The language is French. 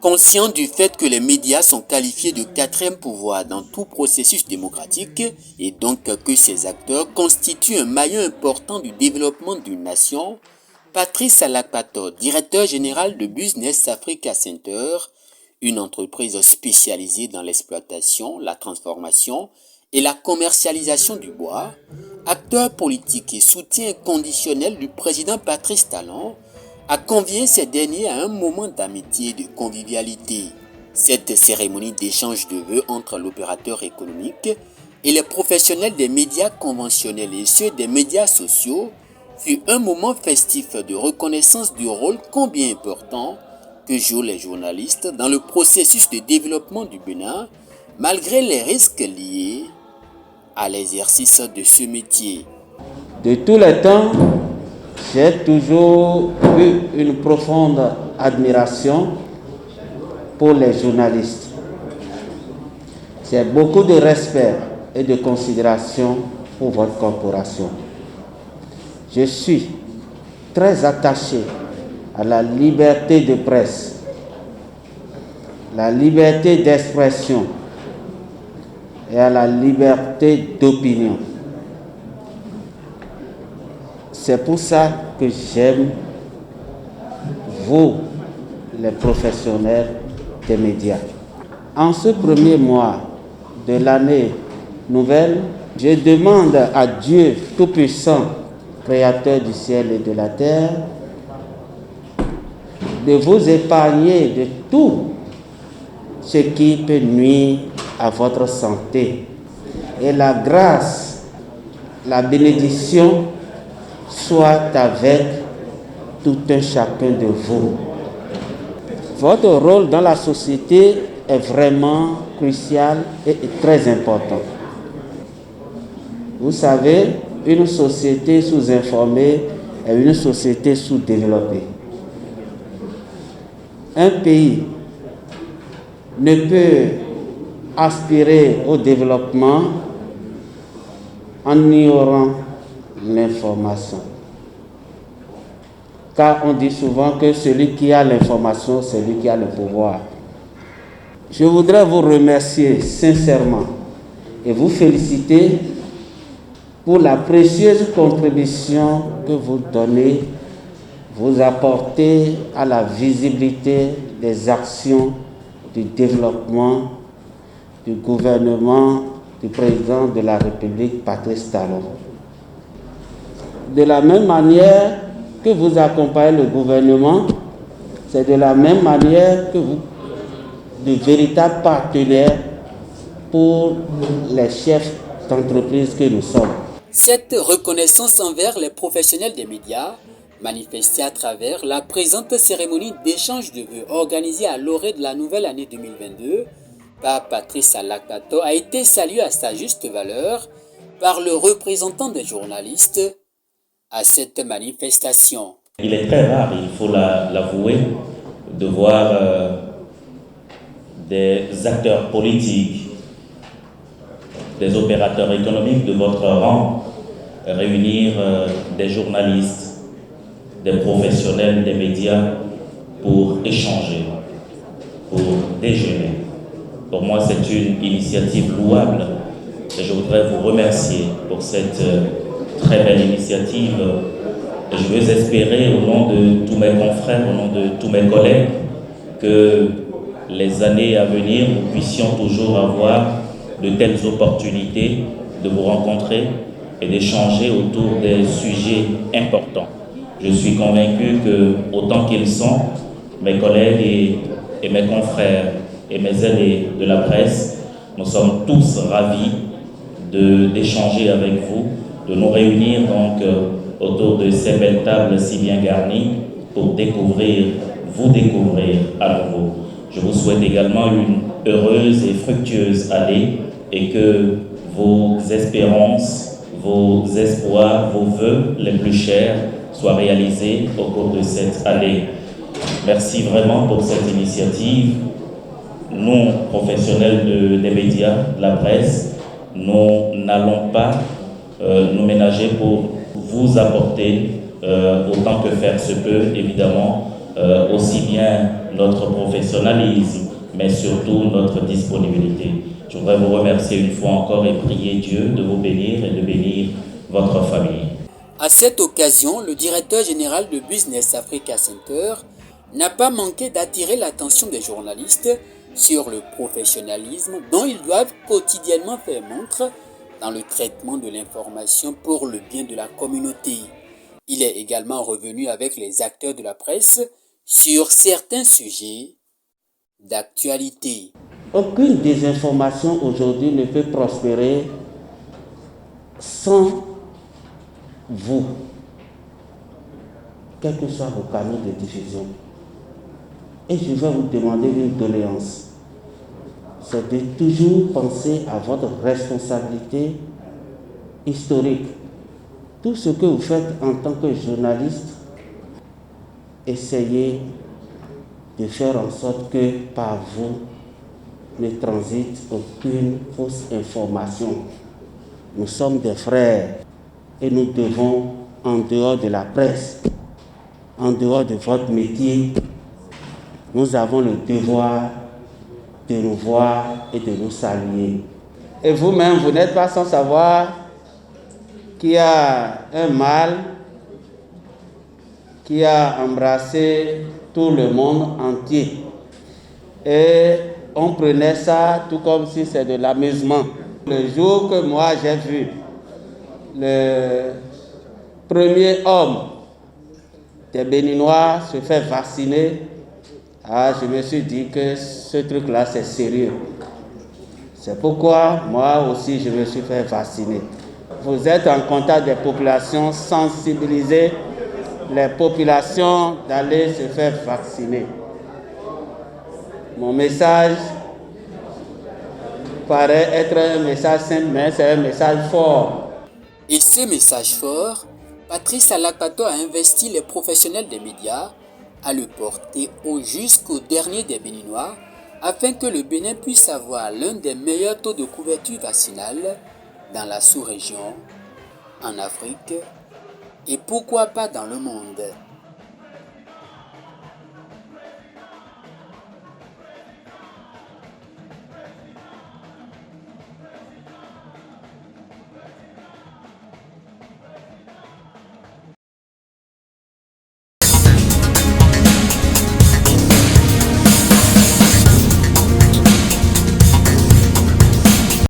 Conscient du fait que les médias sont qualifiés de quatrième pouvoir dans tout processus démocratique et donc que ces acteurs constituent un maillon important du développement d'une nation, Patrice Alakpato, directeur général de Business Africa Center, une entreprise spécialisée dans l'exploitation, la transformation et la commercialisation du bois, acteur politique et soutien inconditionnel du président Patrice Talon, a convié ces derniers à un moment d'amitié et de convivialité. Cette cérémonie d'échange de vœux entre l'opérateur économique et les professionnels des médias conventionnels et ceux des médias sociaux fut un moment festif de reconnaissance du rôle combien important que jouent les journalistes dans le processus de développement du Bénin, malgré les risques liés à l'exercice de ce métier. De tous les temps, j'ai toujours eu une profonde admiration pour les journalistes. J'ai beaucoup de respect et de considération pour votre corporation. Je suis très attaché à la liberté de presse, la liberté d'expression et à la liberté d'opinion. C'est pour ça que j'aime vous, les professionnels des médias. En ce premier mois de l'année nouvelle, je demande à Dieu Tout-Puissant, Créateur du ciel et de la terre, de vous épargner de tout ce qui peut nuire à votre santé. Et la grâce, la bénédiction soit avec tout un chacun de vous. Votre rôle dans la société est vraiment crucial et très important. Vous savez, une société sous-informée est une société sous-développée. Un pays ne peut aspirer au développement en ignorant l'information. Car on dit souvent que celui qui a l'information, c'est lui qui a le pouvoir. Je voudrais vous remercier sincèrement et vous féliciter pour la précieuse contribution que vous donnez, vous apportez à la visibilité des actions du développement du gouvernement du président de la République, Patrice Talon. De la même manière que vous accompagnez le gouvernement, c'est de la même manière que vous, de véritables partenaires pour les chefs d'entreprise que nous sommes. Cette reconnaissance envers les professionnels des médias, manifestée à travers la présente cérémonie d'échange de vœux organisée à l'orée de la nouvelle année 2022 par Patrice Alakpato, a été saluée à sa juste valeur par le représentant des journalistes à cette manifestation. Il est très rare, il faut l'avouer, de voir des acteurs politiques, des opérateurs économiques de votre rang réunir des journalistes, des professionnels des médias pour échanger, pour déjeuner. Pour moi, c'est une initiative louable et je voudrais vous remercier pour cette très belle initiative. Et je veux espérer, au nom de tous mes confrères, au nom de tous mes collègues, que les années à venir, nous puissions toujours avoir de telles opportunités de vous rencontrer et d'échanger autour des sujets importants. Je suis convaincu que, autant qu'ils sont, mes collègues et mes confrères et mes aînés de la presse, nous sommes tous ravis d'échanger avec vous, de nous réunir donc autour de ces belles tables si bien garnies pour vous découvrir à nouveau. Je vous souhaite également une heureuse et fructueuse année et que vos espérances, vos espoirs, vos vœux les plus chers soient réalisés au cours de cette année. Merci vraiment pour cette initiative. Nous, professionnels des médias, de la presse, nous n'allons pas nous ménager pour vous apporter, autant que faire se peut, évidemment, aussi bien notre professionnalisme, mais surtout notre disponibilité. Je voudrais vous remercier une fois encore et prier Dieu de vous bénir et de bénir votre famille. À cette occasion, le directeur général de Business Africa Center n'a pas manqué d'attirer l'attention des journalistes sur le professionnalisme dont ils doivent quotidiennement faire montre dans le traitement de l'information pour le bien de la communauté. Il est également revenu avec les acteurs de la presse sur certains sujets d'actualité. Aucune désinformation aujourd'hui ne peut prospérer sans vous, quels que soient vos canaux de diffusion. Et je vais vous demander une doléance. C'est de toujours penser à votre responsabilité historique. Tout ce que vous faites en tant que journaliste, essayez de faire en sorte que par vous ne transite aucune fausse information. Nous sommes des frères et nous devons, en dehors de la presse, en dehors de votre métier, nous avons le devoir de nous voir et de nous saluer. Et vous-même, vous n'êtes pas sans savoir qu'il y a un mal qui a embrassé tout le monde entier. Et on prenait ça tout comme si c'était de l'amusement. Le jour que moi j'ai vu le premier homme des Béninois se faire vacciner, je me suis dit que ce truc-là c'est sérieux. C'est pourquoi moi aussi je me suis fait vacciner. Vous êtes en contact des populations, sensibilisez les populations d'aller se faire vacciner. Mon message paraît être un message simple, mais c'est un message fort. Et ce message fort, Patrice Alakato a investi les professionnels des médias à le porter jusqu'au dernier des Béninois afin que le Bénin puisse avoir l'un des meilleurs taux de couverture vaccinale dans la sous-région, en Afrique et pourquoi pas dans le monde.